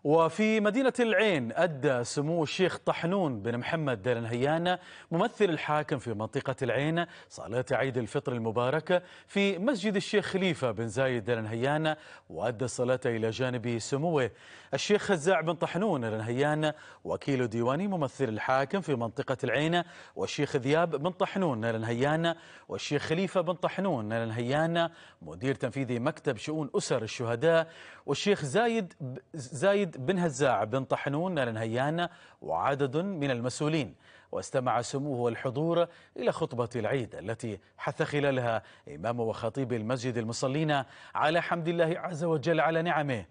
وفي مدينة العين أدى سمو الشيخ طحنون بن محمد دير نهيان ممثل الحاكم في منطقة العين صلاة عيد الفطر المباركة في مسجد الشيخ خليفة بن زايد دير نهيان، وأدى الصلاة إلى جانب سموه الشيخ خزاع بن طحنون دير نهيان وكيل ديواني ممثل الحاكم في منطقة العين، والشيخ ذياب بن طحنون دير نهيان، والشيخ خليفة بن طحنون دير نهيان مدير تنفيذي مكتب شؤون أسر الشهداء، والشيخ زايد بن هزاع بن طحنون نار نهيان وعدد من المسؤولين. واستمع سموه الحضور إلى خطبة العيد التي حث خلالها إمام وخطيب المسجد المصلين على حمد الله عز وجل على نعمه،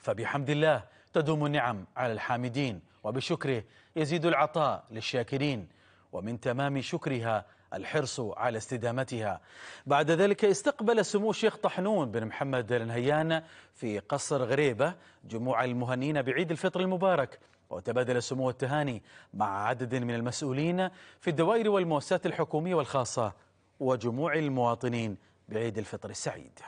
فبحمد الله تدوم النعم على الحامدين، وبشكره يزيد العطاء للشاكرين، ومن تمام شكرها الحرص على استدامتها. بعد ذلك استقبل سمو الشيخ طحنون بن محمد دير نهيان في قصر غريبة جموع المهنين بعيد الفطر المبارك، وتبادل سمو التهاني مع عدد من المسؤولين في الدوائر والمؤسسات الحكومية والخاصة وجموع المواطنين بعيد الفطر السعيد.